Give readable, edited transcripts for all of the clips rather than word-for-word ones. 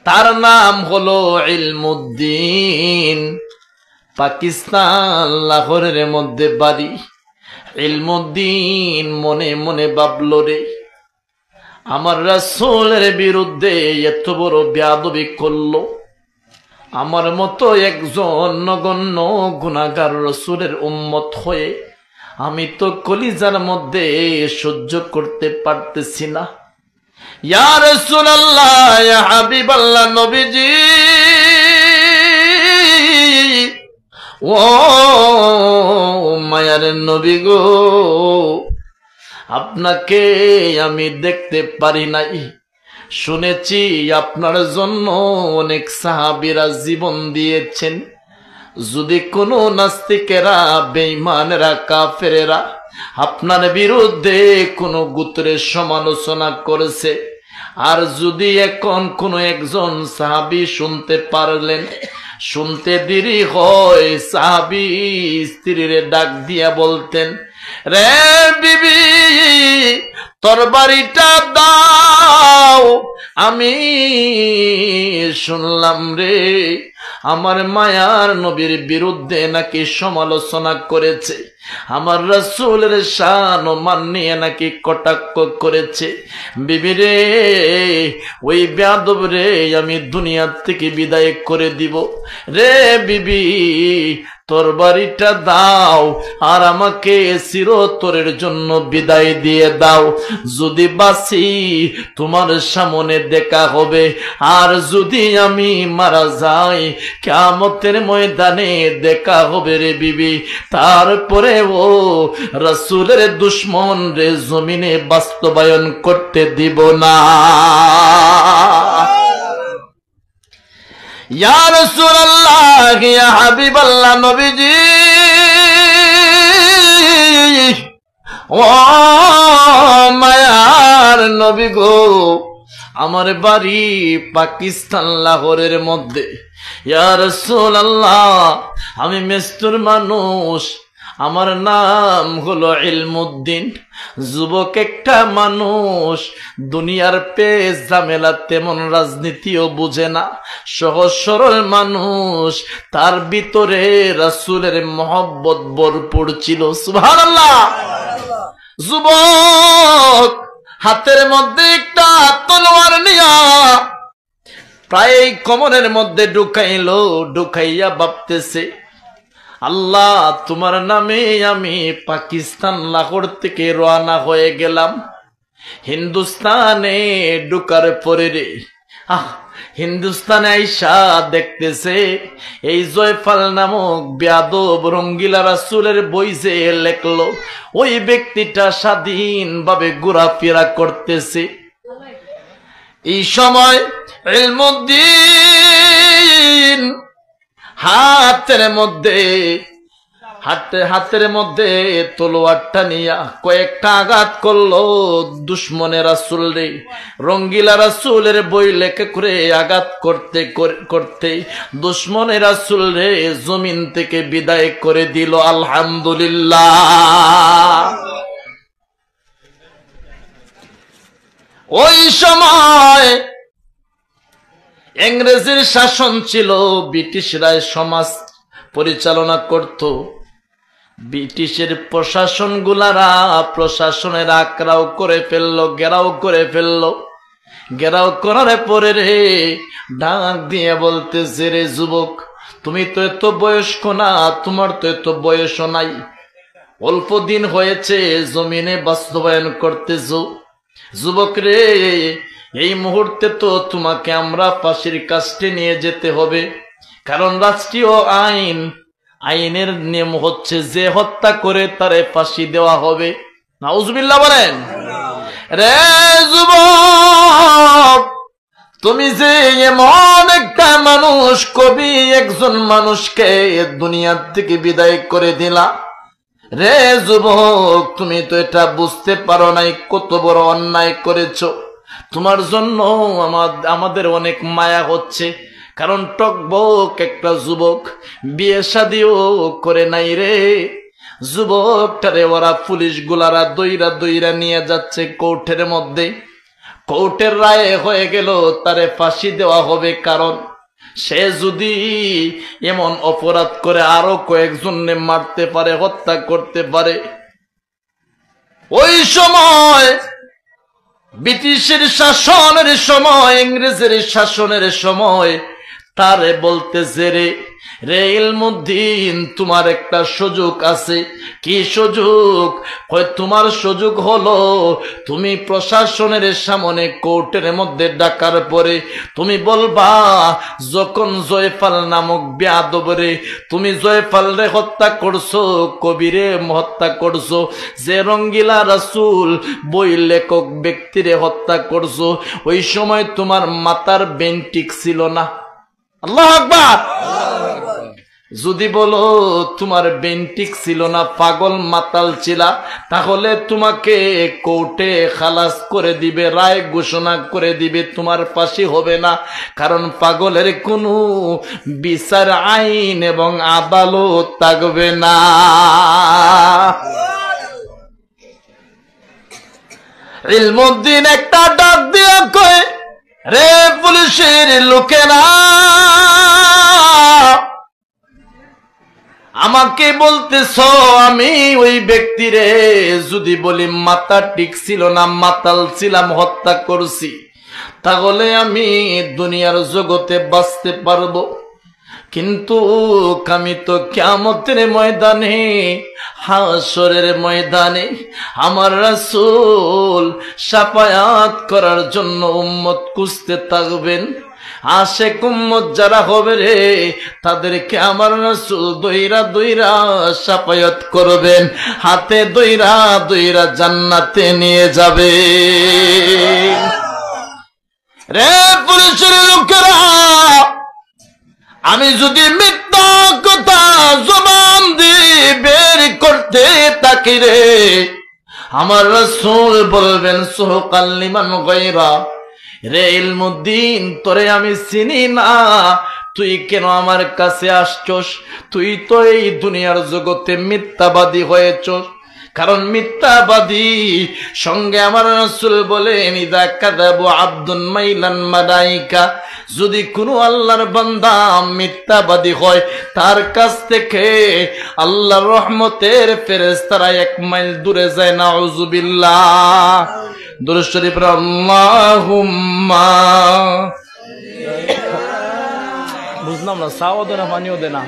তার নাম হলো ইলমুদ্দিন। পাকিস্তান লাহোরের মধ্যে বাড়ি। ইলমুদ্দিন মনে মনে ভাবলো, রে আমার রাসূলের বিরুদ্ধে এত বড় বেয়াদবি করলো, আমার মতো একজন নগণ্য গুনাহগার রাসূলের উম্মত হয়ে আমি তো কলিজার মধ্যে সহ্য করতে পারতেছি না। ইয়া রাসূলুল্লাহ, ইয়া হাবিবাল্লাহ, নবীজি, ও মায়ার নবী গো, আপনাকে আমি দেখতে পারি নাই। শুনেছি আপনার জন্য অনেক সাহাবীরা জীবন দিয়েছেন। যদি কোনো নাস্তিকেরা, বেঈমানেরা, কাফেরেরা আপনার বিরুদ্ধে কোনো গোত্রের সমালোচনা করেছে, আর যদি এখন কোনো একজন সাহাবী শুনতে পারলেন, শুনতে দেরি হয়, সাহাবী স্ত্রীরে ডাক দিয়া বলতেন, রে বিবি তরবারিটা দাও, আমি শুনলাম রে আমার মায়ার নবীর বিরুদ্ধে নাকি সমালোচনা করেছে, আমার রাসূলের শান ও মান নিয়ে নাকি কটাক্ষ করেছে। বিবি রে, ওই বেয়াদব রে আমি দুনিয়া থেকে বিদায় করে দিব। রে বিবি তরবারিটা দাও আর আমাকে চিরতরের জন্য বিদায় দিয়ে দাও। যদি বাঁচি তোমার সামনে দেখা হবে, আর যদি আমি মারা যাই কিয়ামতের ময়দানে দেখা হবে রে বিবি। তারপরে ও রাসূলের দুশমন রে জমিনে বাস্তবায়ন করতে দিব না। ইয়া রাসূলুল্লাহ, ইয়া হাবিবাল্লাহ, নবীজি, ও মায়ার নবী গো, আমার বাড়ি পাকিস্তান লাহোরের মধ্যে। ইয়া রাসূলুল্লাহ, আমি মেস্তুর মানুষ, আমার নাম হলো ইলমুদ্দিন। যুবক একটা মানুষ, দুনিয়ার পেশ ঝামেলা, তেমন রাজনীতিও বুঝে না, সহজ সরল মানুষ। তার ভিতরে রাসূলের মহব্বত ভরপুর ছিল। সুবহানাল্লাহ। যুবক হাতের মধ্যে একটা তলোয়ার নিয়া প্রায় কোমরের মধ্যে ঢুকাইলো, ঢুকাইয়া ভাবতেছে, আল্লাহ তোমার নামে আমি পাকিস্তান লাহোর থেকে রওনা হয়ে গেলাম। হিন্দুস্তানে ঢুকার পরে রে হিন্দুস্তানে আইসা দেখতেছে এই জয়ফল নামক বেয়াদব রঙ্গিলা রাসূলের বই যে লেখলো, ওই ব্যক্তিটা স্বাধীনভাবে ঘোরাফেরা করতেছে। এই সময় ইলমুদ্দিন হাতের মধ্যে তলোয়ারটা নিয়া কয়েকটা আঘাত করলো দুশমনে রাসূল রে। রঙ্গিলা রাসূলের বই লেখে করে আঘাত করতে করতে দুশমনে রাসূল রে জমিন থেকে বিদায় করে দিল। আলহামদুলিল্লাহ। ওই সময় ইংরেজের শাসন ছিল, ব্রিটিশরা সমাজ পরিচালনা করত। ব্রিটিশের প্রশাসনগুলারা প্রশাসনের আক্রাও করে ফেললো, ঘেরাও করে ফেললো। ঘেরাও করার পরে রে ডাক দিয়ে বলতেছে, রে যুবক, তুমি তো এত বয়স্ক না, তোমার তো এত বয়সও নাই, অল্প দিন হয়েছে জমিনে বাস্তবায়ন করতেছ। যুবক রে, এই মুহূর্তে তো তোমাকে আমরা ফাঁসির কাস্টে নিয়ে যেতে হবে, কারণ রাষ্ট্রীয় আইনের নিয়ম হচ্ছে যে হত্যা করে তারে ফাঁসি দেওয়া হবে। নাউজুবিল্লাহ বলেন। রে যুবক, তুমি যে এমন একটা মানুষ, কবি একজন মানুষকে দুনিয়া থেকে বিদায় করে দিলা। রে যুবক, তুমি তো এটা বুঝতে পারো নাই কত বড় অন্যায় করেছো। তোমার জন্য আমাদের অনেক মায়া হচ্ছে, কারণ টকবক একটা যুবক, বিয়ে শাদিও করে নাই রে। যুবকটারে ওরা পুলিশ গুলারা দইরা নিয়ে যাচ্ছে কোর্টের মধ্যে। কোর্টের রায়ে হয়ে গেল তারে ফাঁসি দেওয়া হবে, কারণ সে যদি এমন অপরাধ করে আরো কয়েকজনকে মারতে পারে, হত্যা করতে পারে। ওই সময় ব্রিটিশের শাসনের সময়, ইংরেজের শাসনের সময় তারে বলতেছে, রে ইলমুদ্দিন, তোমার একটা সুযোগ আছে। কি সুযোগ? তোমার সুযোগ হলো তুমি প্রশাসনের সামনে কোর্টের মধ্যে ডাকার পরে তুমি বলবা, যখন জয়ফাল নামক বেয়াদবরে তুমি জয়ফালরে হত্যা করছো, কবিরে হত্যা করছো, যে রঙ্গিলা রাসূল বই লেখক ব্যক্তিরে হত্যা করছো, ওই সময় তোমার মাথার বেন ঠিক ছিল না। আল্লাহু আকবার। যদি বলো তোমার বেন ঠিক ছিল না, পাগল মাতাল ছিলা, তাহলে তোমাকে কোর্টে খালাস করে দিবে, রায় ঘোষণা করে দিবে, তোমার ফাঁসি হবে না। কারণ পাগলের কোনো বিচার আইন এবং আদালত থাকবে না। ইলমুদ্দিন একটা ডাক দিয়ে কয়, রে পুলিশের লোকেরা, আমাকে বলতেছ আমি ওই ব্যক্তিরে যদি বলি মাথা ঠিক ছিল না, মাতাল ছিলাম, হত্যা করছি, তাহলে আমি দুনিয়ার জগতে বাঁচতে পারবো। কিন্তু আমি তো কিয়ামতের ময়দানে, হাসরের ময়দানে আমার রাসূল শাফায়াত করার জন্য উম্মত খুঁজতে থাকবেন। আশেক উম্মত যারা হবে রে, তাদেরকে আমার রাসূল দইরা দইরা শাফায়াত করবেন, হাতে দইরা দইরা জান্নাতে নিয়ে যাবে। রে পুলিশের লোকেরা, আমি যদি মিথ্যা কথা জবান দিয়ে বের করতে থাকি রে, আমার রাসূল বলবেন সুহকাল লিমান গায়রা, রে ইলমুদ্দিন, তোরে আমি চিনি না, তুই কেন আমার কাছে আসছস? তুই তো এই দুনিয়ার জগতে মিথ্যাবাদী হয়েছস। কারণ মিথ্যাবাদী সঙ্গে আমার রাসূল বলেন, ইদা কাযাবু আব্দুন মাইলান মালাইকা, যদি কোনো আল্লাহর বান্দা মিথ্যাবাদী হয়, তার কাছ থেকে আল্লাহর রহমতের ফেরেশতারা 1 মাইল দূরে যায়। নাউযুবিল্লাহ। দুরূদ শরীফ আল্লাহুম্মা। বুঝলাম না, সাওয়া দে না, পানিও দে না।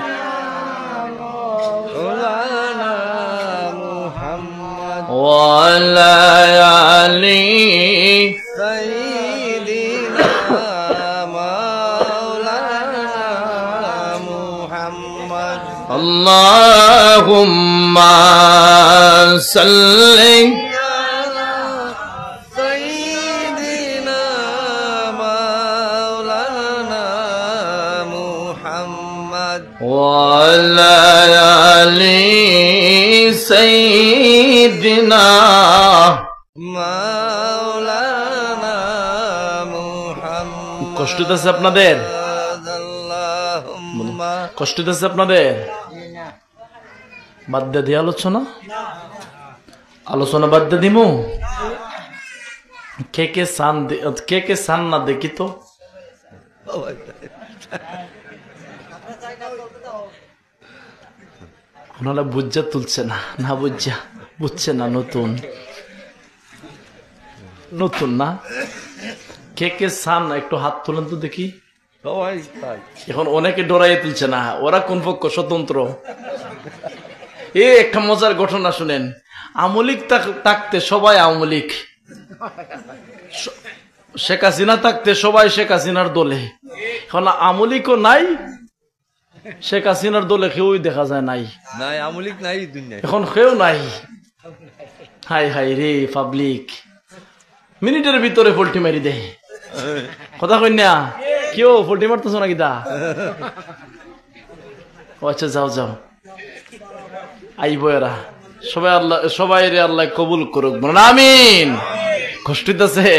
وعلى آل سيدنا مولانا محمد اللهم صل على سيدنا مولانا محمد وعلى آل سيدنا مولانا محمد। কষ্ট হচ্ছে আপনাদের? কষ্ট হচ্ছে আপনাদের? বাদ দিয়ে আলোচনা, আলোচনা বাদ দিয়ে দিমু। কে কে সান না দেখি তো। ওনারা বুঝা তুলছে না, না বুঝছে না, নতুন নতুন না। কে কে সান একটু হাত তোলেন তো দেখি। এখন অনেকে ডরাইয়ে তুলছে না, ওরা কোন পক্ষ? স্বতন্ত্র। একটা মজার ঘটনা শুনেন। আমলিক থাকতে সবাই আমলিক, শেখ হাসিনা থাকতে সবাই শেখ হাসিনার দলে। এখন আমলিকও নাই, শেখ হাসিনার দলে কেউই দেখা যায় নাই, আমলিক নাই দুনিয়ায়, এখন কেউ নাই। হাই হাই রে পাবলিক, মিনিটের ভিতরে পোল্টি মারি দেয়। কথা কই না, কেউ পোল্টি মারতেছ নাকি? দা আচ্ছা, যাও যাও, আইব এরা সবাই। আল্লাহ সবাই রে আল্লাহ কবুল করুক, আমিন। কষ্ট হইতেছে,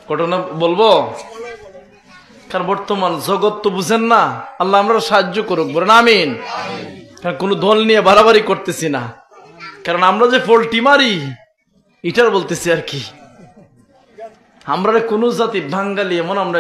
ঘটনা বলবো। কারণ বর্তমান জগৎ তো বুঝেন না, আল্লাহ আমরা সাহায্য করুক, বলেন আমিন। কারণ কোনো দল নিয়ে বাড়াবাড়ি করতেছি না, কারণ আমরা যে পোল্টি মারি এটার বলতেছি আর কি। আমরা কোন জাতি বাঙালি এমন আমরা